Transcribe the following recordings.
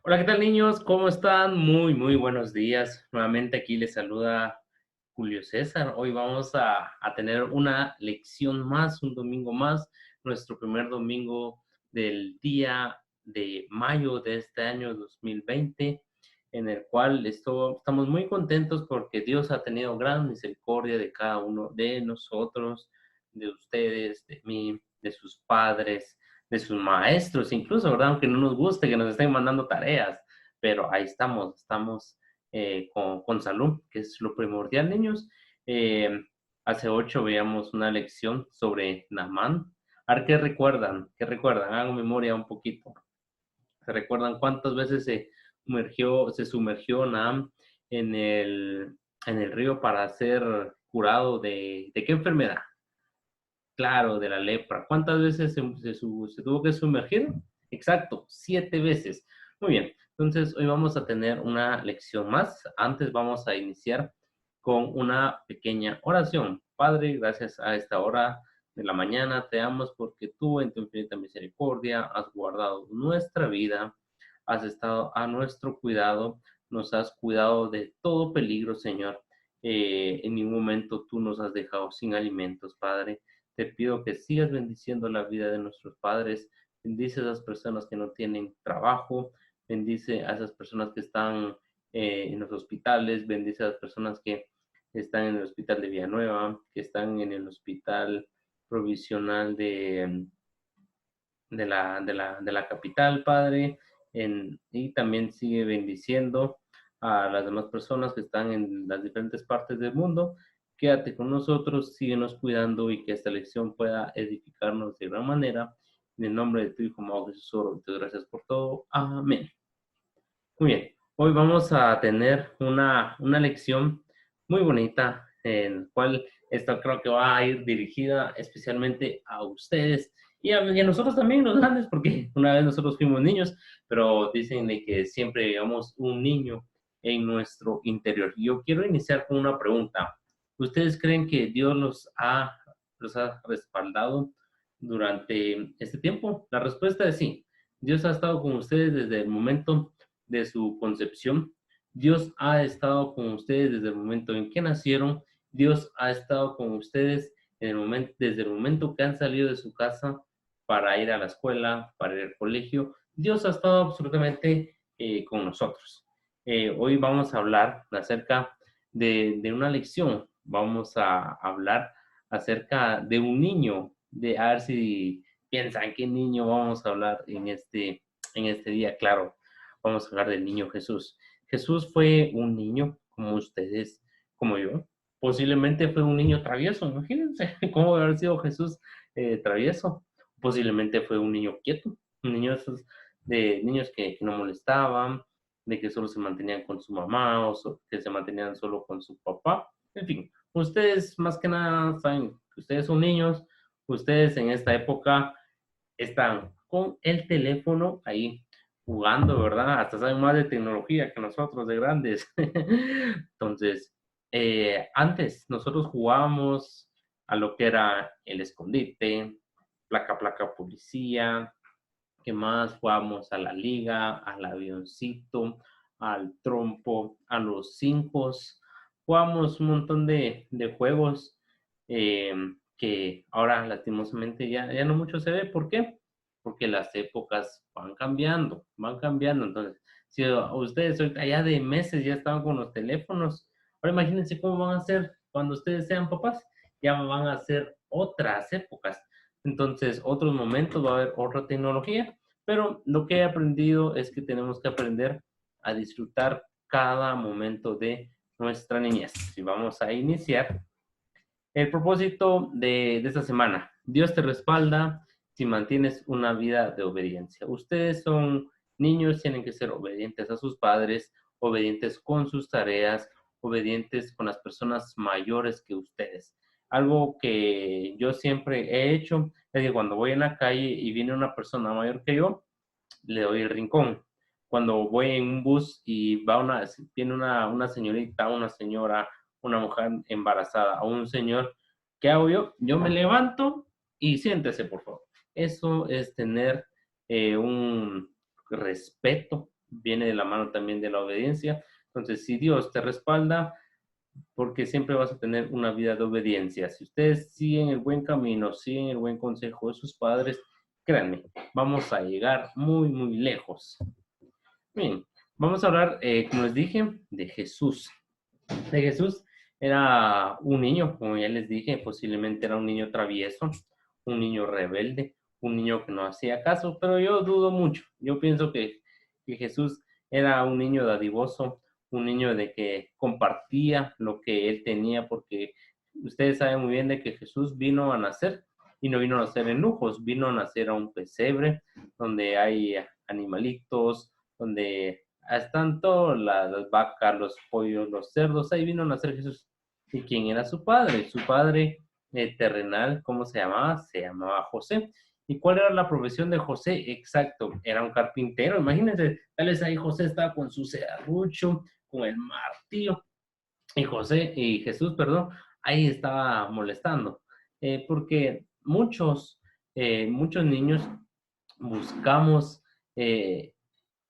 Hola, ¿qué tal niños? ¿Cómo están? Muy buenos días. Nuevamente aquí les saluda Julio César. Hoy vamos a tener una lección más, un domingo más, nuestro primer domingo del día de mayo de este año 2020, en el cual estamos muy contentos porque Dios ha tenido gran misericordia de cada uno de nosotros, de ustedes, de mí, de sus padres, de sus maestros, incluso, ¿verdad? Aunque no nos guste que nos estén mandando tareas, pero ahí estamos con salud, que es lo primordial, niños. Eh, Hace 8 veíamos una lección sobre Naamán. A ver, ¿qué recuerdan? ¿Qué recuerdan? Hagan memoria un poquito. ¿Se recuerdan cuántas veces se sumergió Naam en el río para ser curado de qué enfermedad? Claro, de la lepra. ¿Cuántas veces se tuvo que sumergir? Exacto, 7 veces. Muy bien, entonces hoy vamos a tener una lección más. Antes vamos a iniciar con una pequeña oración. Padre, gracias a esta hora de la mañana te damos porque tú en tu infinita misericordia has guardado nuestra vida, has estado a nuestro cuidado, nos has cuidado de todo peligro, Señor. En ningún momento tú nos has dejado sin alimentos, Padre. Te pido que sigas bendiciendo la vida de nuestros padres. Bendice a esas personas que no tienen trabajo. Bendice a esas personas que están en los hospitales. Bendice a las personas que están en el hospital de Villanueva, que están en el hospital provisional de la capital, Padre. Y también sigue bendiciendo a las demás personas que están en las diferentes partes del mundo. Quédate con nosotros, síguenos cuidando y que esta lección pueda edificarnos de gran manera. En el nombre de tu Hijo, amado Jesús, oro y te doy gracias por todo. Amén. Muy bien, hoy vamos a tener una lección muy bonita, en la cual esta creo que va a ir dirigida especialmente a ustedes y a nosotros también, los grandes, porque una vez nosotros fuimos niños, pero dicen de que siempre llevamos un niño en nuestro interior. Yo quiero iniciar con una pregunta. ¿Ustedes creen que Dios los ha respaldado durante este tiempo? La respuesta es sí. Dios ha estado con ustedes desde el momento de su concepción. Dios ha estado con ustedes desde el momento en que nacieron. Dios ha estado con ustedes desde el momento que han salido de su casa para ir a la escuela, para ir al colegio. Dios ha estado absolutamente con nosotros. Hoy vamos a hablar acerca de una lección. Vamos a hablar acerca de un niño, a ver si piensan qué niño vamos a hablar en este día. Claro, vamos a hablar del niño Jesús. Jesús fue un niño como ustedes, como yo. Posiblemente fue un niño travieso, imagínense cómo debe haber sido Jesús travieso. Posiblemente fue un niño quieto, un niño de niños que no molestaban, de que solo se mantenían con su mamá que se mantenían solo con su papá. En fin, ustedes más que nada saben que ustedes son niños, ustedes en esta época están con el teléfono ahí jugando, ¿verdad? Hasta saben más de tecnología que nosotros de grandes. Entonces, antes nosotros jugábamos a lo que era el escondite, placa, placa, policía. ¿Qué más? Jugábamos a la liga, al avioncito, al trompo, a los cinco. Jugamos un montón de juegos que ahora lastimosamente ya no mucho se ve. ¿Por qué? Porque las épocas van cambiando, van cambiando. Entonces, si ustedes ahorita ya de meses ya estaban con los teléfonos, ahora imagínense cómo van a ser cuando ustedes sean papás. Ya van a ser otras épocas. Entonces, otros momentos va a haber otra tecnología, pero lo que he aprendido es que tenemos que aprender a disfrutar cada momento de nuestra niñez. Y vamos a iniciar el propósito de esta semana. Dios te respalda si mantienes una vida de obediencia. Ustedes son niños, tienen que ser obedientes a sus padres, obedientes con sus tareas, obedientes con las personas mayores que ustedes. Algo que yo siempre he hecho es que cuando voy en la calle y viene una persona mayor que yo, le doy el rincón. Cuando voy en un bus y viene una señorita, una señora, una mujer embarazada o un señor, ¿qué hago yo? Yo me levanto y siéntese, por favor. Eso es tener un respeto viene de la mano también de la obediencia. Entonces, si Dios te respalda, porque siempre vas a tener una vida de obediencia. Si ustedes siguen el buen camino, siguen el buen consejo de sus padres, créanme, vamos a llegar muy, muy lejos. Bien, vamos a hablar, como les dije, de Jesús. De Jesús era un niño, como ya les dije, posiblemente era un niño travieso, un niño rebelde, un niño que no hacía caso, pero yo dudo mucho. Yo pienso que Jesús era un niño dadivoso, un niño de que compartía lo que él tenía, porque ustedes saben muy bien de que Jesús vino a nacer y no vino a nacer en lujos, vino a nacer a un pesebre donde hay animalitos, donde están todas las vacas, los pollos, los cerdos, ahí vino a nacer Jesús. ¿Y quién era su padre? Su padre terrenal, ¿cómo se llamaba? Se llamaba José. ¿Y cuál era la profesión de José? Exacto, era un carpintero. Imagínense, tal vez ahí José estaba con su serrucho, con el martillo, y José, y Jesús, perdón, ahí estaba molestando. Porque muchos niños buscamos eh,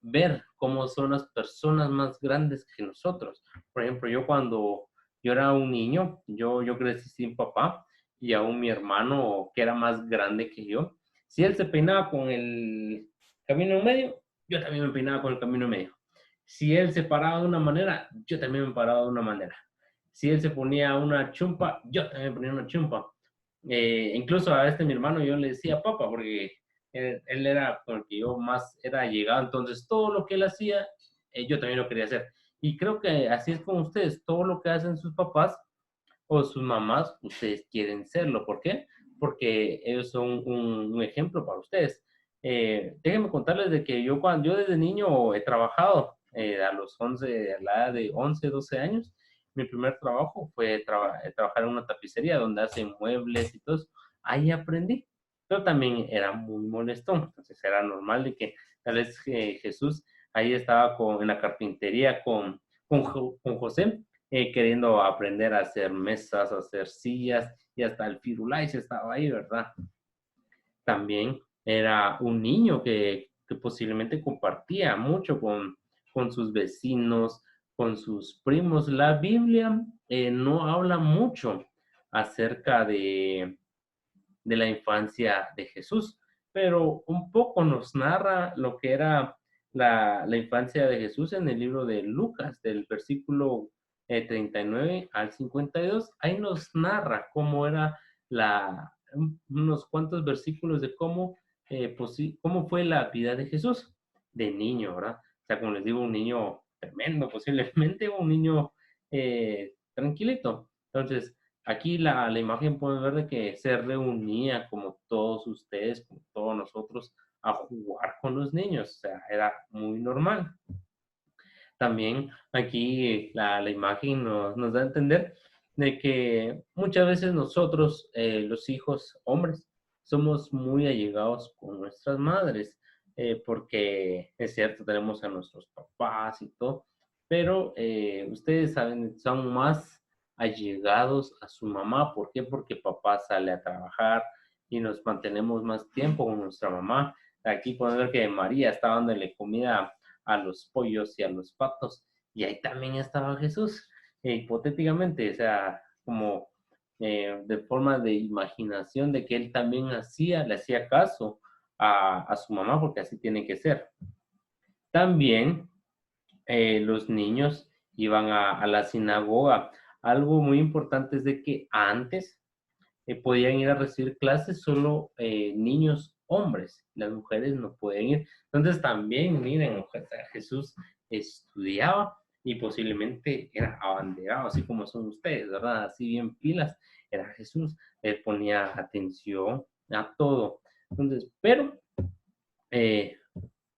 ver cómo son las personas más grandes que nosotros. Por ejemplo, yo cuando yo era un niño, yo crecí sin papá y aún mi hermano, que era más grande que yo, si él se peinaba con el camino en medio, yo también me peinaba con el camino en medio. Si él se paraba de una manera, yo también me paraba de una manera. Si él se ponía una chumpa, yo también me ponía una chumpa. Incluso a mi hermano yo le decía papá, porque él era con el que yo más era llegado, entonces todo lo que él hacía, yo también lo quería hacer. Y creo que así es con ustedes, todo lo que hacen sus papás o sus mamás, ustedes quieren serlo. ¿Por qué? Porque ellos son un ejemplo para ustedes. Déjenme contarles de que yo desde niño he trabajado a la edad de 11 12 años. Mi primer trabajo fue trabajar en una tapicería donde hacen muebles y todo eso. Ahí aprendí, pero también era muy molestón. Entonces era normal de que tal vez Jesús ahí estaba en la carpintería con José, queriendo aprender a hacer mesas, a hacer sillas, y hasta el Firulais estaba ahí, ¿verdad? También era un niño que posiblemente compartía mucho con sus vecinos, con sus primos. La Biblia no habla mucho acerca de la infancia de Jesús, pero un poco nos narra lo que era la infancia de Jesús en el libro de Lucas, del versículo 39 al 52. Ahí nos narra cómo era unos cuantos versículos de cómo fue la vida de Jesús de niño, ¿verdad? O sea, como les digo, un niño tremendo, posiblemente un niño tranquilito. Entonces, aquí la imagen pueden ver de que se reunía como todos ustedes, como todos nosotros, a jugar con los niños. O sea, era muy normal. También aquí la imagen nos da a entender de que muchas veces nosotros, los hijos hombres, somos muy allegados con nuestras madres, porque es cierto, tenemos a nuestros papás y todo, pero ustedes saben, son más allegados a su mamá. ¿Por qué? Porque papá sale a trabajar y nos mantenemos más tiempo con nuestra mamá. Aquí pueden ver que María estaba dándole comida a los pollos y a los patos, y ahí también estaba Jesús, hipotéticamente, o sea, como de forma de imaginación de que él también le hacía caso a su mamá, porque así tiene que ser. También los niños iban a la sinagoga. Algo muy importante es de que antes podían ir a recibir clases solo niños hombres, las mujeres no pueden ir. Entonces también, miren, o sea, Jesús estudiaba y posiblemente era abanderado, así como son ustedes, ¿verdad? Así bien pilas, era Jesús, él ponía atención a todo. Entonces, pero eh,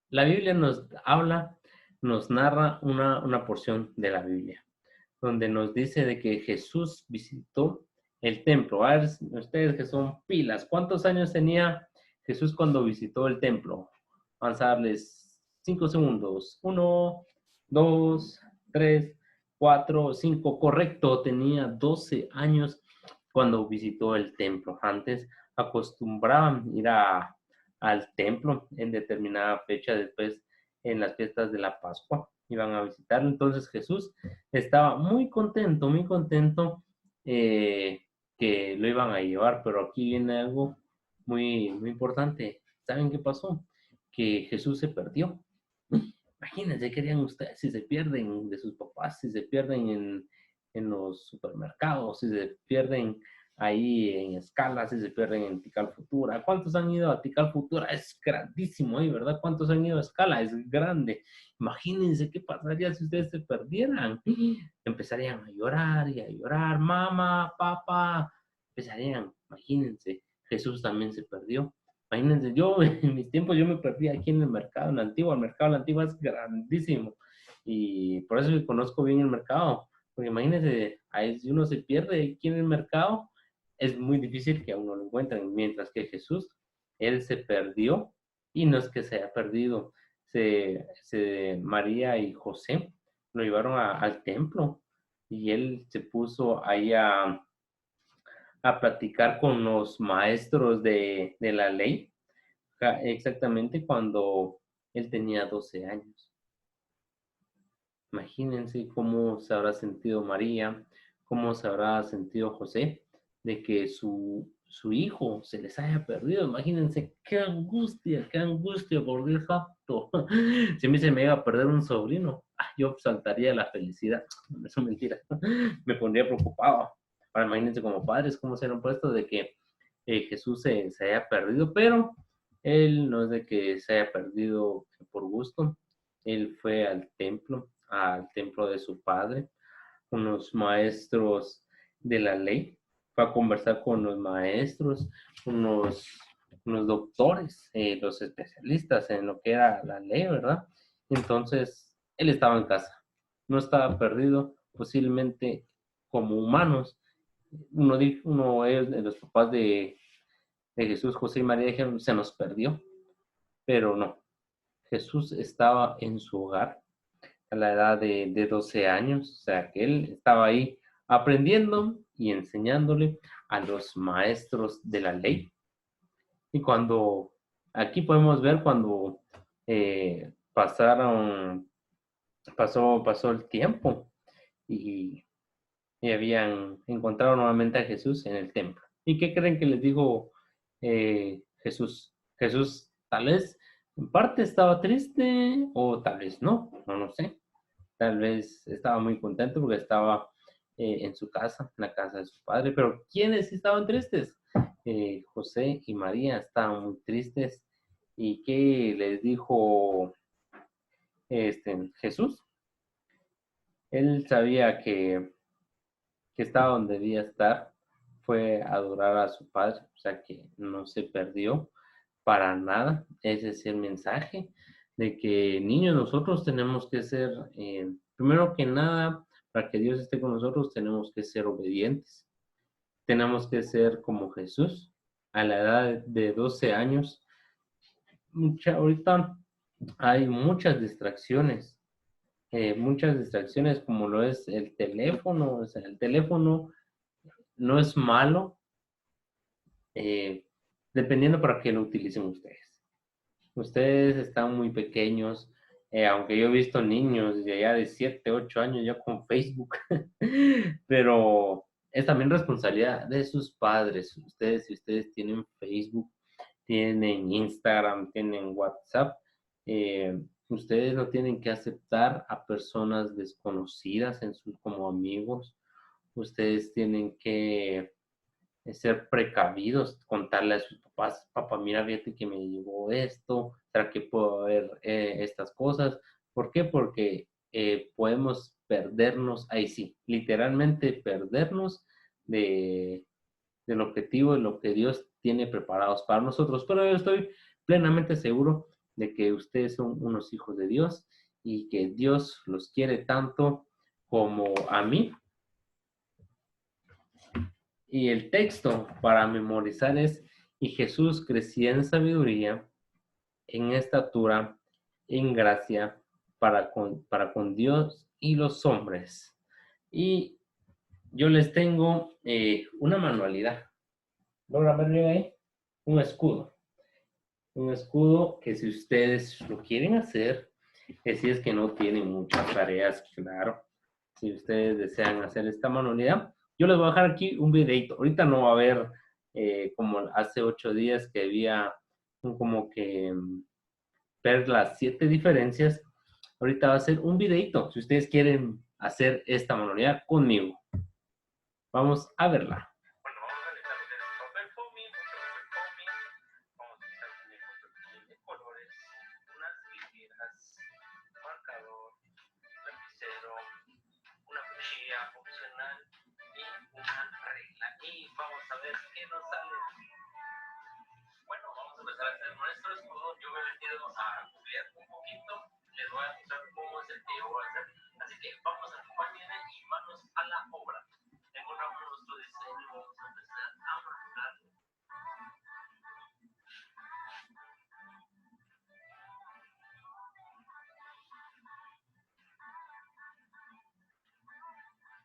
la Biblia nos habla, nos narra una porción de la Biblia, donde nos dice de que Jesús visitó el templo. A ver, ustedes que son pilas, ¿cuántos años tenía Jesús cuando visitó el templo? Vamos a darles 5 segundos. 1, 2, 3, 4, 5. Correcto, tenía 12 años cuando visitó el templo. Antes acostumbraban ir al templo en determinada fecha, después en las fiestas de la Pascua. Iban a visitarlo. Entonces Jesús estaba muy contento eh, que lo iban a llevar. Pero aquí viene algo muy importante. ¿Saben qué pasó? Que Jesús se perdió. Imagínense qué harían ustedes si se pierden de sus papás, si se pierden en los supermercados, si se pierden ahí en Escala, si se pierden en Tical Futura. ¿Cuántos han ido a Tical Futura? Es grandísimo ahí, ¿verdad? ¿Cuántos han ido a Escala? Es grande. Imagínense qué pasaría si ustedes se perdieran. Empezarían a llorar y a llorar, mamá, papá. Empezarían, imagínense, Jesús también se perdió. Imagínense, yo en mis tiempos yo me perdí aquí en el mercado, en la antigua. El mercado de la antigua es grandísimo y por eso conozco bien el mercado. Porque imagínense, ahí si uno se pierde aquí en el mercado, es muy difícil que a uno lo encuentren. Mientras que Jesús, él se perdió y no es que se haya perdido. María y José lo llevaron al templo y él se puso ahí a platicar con los maestros de la ley, exactamente cuando él tenía 12 años. Imagínense cómo se habrá sentido María, cómo se habrá sentido José de que su hijo se les haya perdido. Imagínense qué angustia, por Dios santo. Si a mí se me iba a perder un sobrino, yo saltaría de la felicidad. No, eso es mentira. Me pondría preocupado. Ahora imagínense como padres cómo se han puesto de que Jesús se haya perdido, pero él no es de que se haya perdido por gusto. Él fue al templo de su padre, con los maestros de la ley, fue a conversar con los maestros, con los doctores, los especialistas en lo que era la ley, ¿verdad? Entonces, él estaba en casa, no estaba perdido, posiblemente como humanos. Ellos, de los papás de Jesús, José y María, dijeron, se nos perdió, pero no. Jesús estaba en su hogar a la edad de 12 años, o sea que él estaba ahí aprendiendo y enseñándole a los maestros de la ley. Y aquí podemos ver cuando pasó el tiempo y, y habían encontrado nuevamente a Jesús en el templo. ¿Y qué creen que les dijo Jesús? Jesús tal vez en parte estaba triste o tal vez no lo sé. Tal vez estaba muy contento porque estaba en su casa, en la casa de su padre. Pero ¿quiénes estaban tristes? José y María estaban muy tristes. ¿Y qué les dijo Jesús? Él sabía que estaba donde debía estar. Fue a adorar a su padre, o sea que no se perdió para nada. Ese es el mensaje de que niños nosotros tenemos que ser, primero que nada, para que Dios esté con nosotros, tenemos que ser obedientes. Tenemos que ser como Jesús a la edad de 12 años. Ahorita hay muchas distracciones como lo es el teléfono. O sea, el teléfono no es malo, eh, dependiendo para qué lo utilicen ustedes. Ustedes están muy pequeños, aunque yo he visto niños de allá de 7, 8 años ya con Facebook, pero es también responsabilidad de sus padres. Si ustedes tienen Facebook, tienen Instagram, tienen WhatsApp, ustedes no tienen que aceptar a personas desconocidas como amigos. Ustedes tienen que ser precavidos, contarle a sus papás, papá, mira, fíjate que me llegó esto, ¿será que puedo ver estas cosas? ¿Por qué? Porque podemos perdernos, ahí sí, literalmente perdernos de, del objetivo, de lo que Dios tiene preparados para nosotros. Pero yo estoy plenamente seguro de que ustedes son unos hijos de Dios y que Dios los quiere tanto como a mí. Y el texto para memorizar es, y Jesús crecía en sabiduría, en estatura, en gracia, para con Dios y los hombres. Y yo les tengo una manualidad. ¿Logra verlo ahí? Un escudo. Un escudo que si ustedes lo quieren hacer, Si es que no tienen muchas tareas, claro. Si ustedes desean hacer esta manualidad, yo les voy a dejar aquí un videito. Ahorita no va a haber como hace 8 días que había como que ver las 7 diferencias. Ahorita va a ser un videito si ustedes quieren hacer esta manualidad conmigo. Vamos a verla. Bueno, vamos a necesitar lo que es papel foamy, mucho papel foamy. Vamos a necesitar también mucho de colores, unas tijeras, marcador, lapicero, una cuchilla opcional y una regla. Y vamos a ver qué nos sale. Bueno, vamos a empezar a hacer nuestro escudo. Yo me he metido a googlear un poquito. Les voy a mostrar cómo es el que yo voy a hacer. Así que vamos, acompáñenme y manos a la obra. Encontramos nuestro diseño. Vamos a empezar a marcar.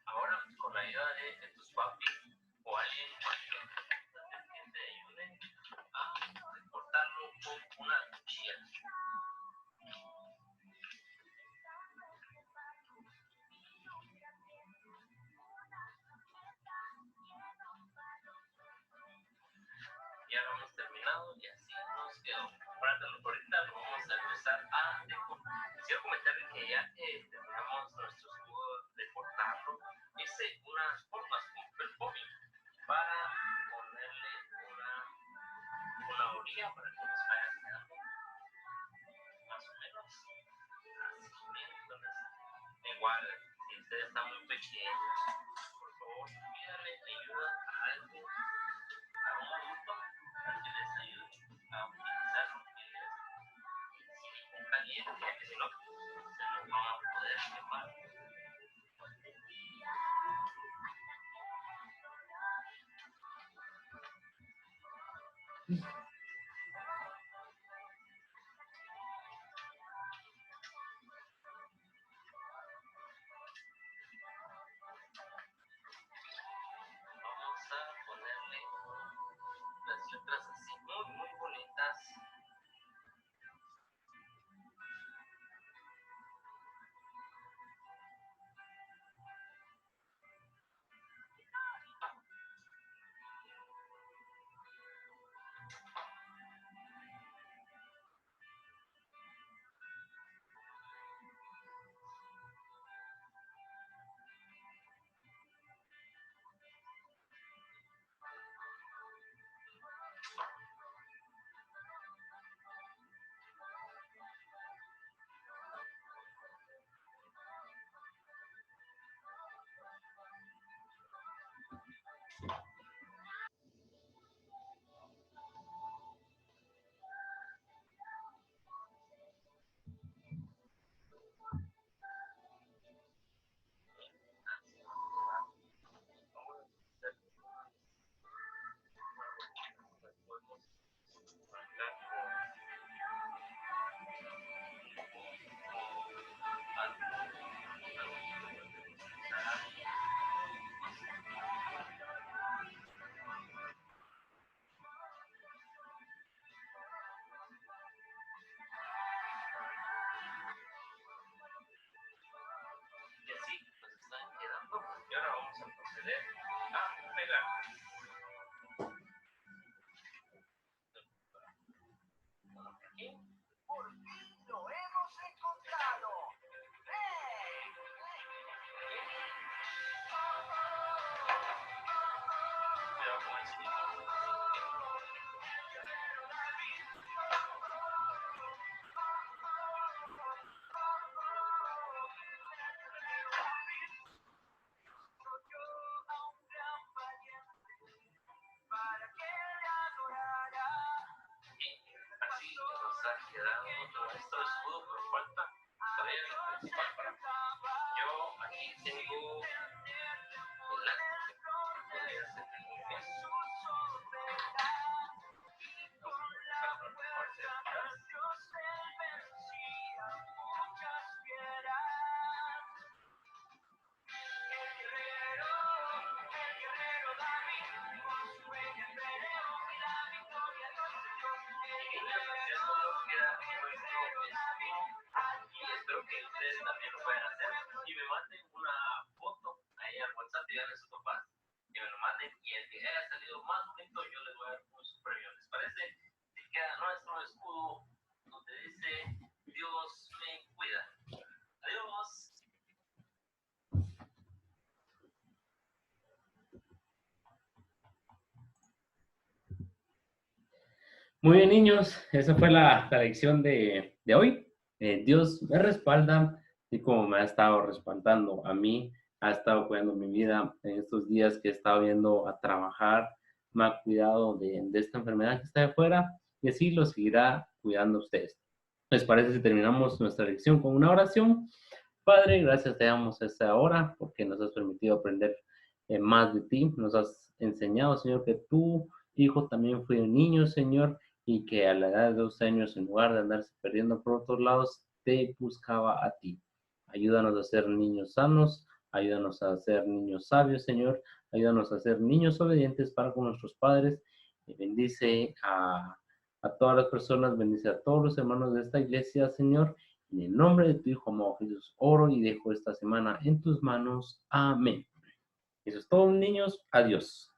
Ahora, con la ayuda de tus papis o alguien que te ayude a cortarlo con una cuchilla. Ya lo hemos terminado y así nos quedó. Ahorita lo vamos a empezar a decorar. Quiero comentarles que ya terminamos nuestro escudo de cortarlo. Hice unas formas con perfume para ponerle una orilla para que nos vaya quedando más o menos así. Entonces, igual, si usted está muy pequeño, por favor, pídale ayuda a alguien, a un adulto, para que les ayude a utilizar lo que es silicón caliente, ya que si no, se nos van a poder quemar. Vamos a ponerle las letras así muy, muy bonitas. Muy bien, niños, esa fue la lección de hoy. Dios me respalda, y como me ha estado respaldando a mí, ha estado cuidando mi vida en estos días que he estado yendo a trabajar, me ha cuidado de esta enfermedad que está de afuera, y así lo seguirá cuidando a ustedes. ¿Les parece si terminamos nuestra lección con una oración? Padre, gracias te damos a esta hora porque nos has permitido aprender más de ti. Nos has enseñado, Señor, que tu hijo también fue un niño, Señor, y que a la edad de 12 años, en lugar de andarse perdiendo por otros lados, te buscaba a ti. Ayúdanos a ser niños sanos, ayúdanos a ser niños sabios, Señor, ayúdanos a ser niños obedientes para con nuestros padres. Y bendice a todas las personas, bendice a todos los hermanos de esta iglesia, Señor. En el nombre de tu Hijo amado Jesús, oro y dejo esta semana en tus manos. Amén. Eso es todo, niños. Adiós.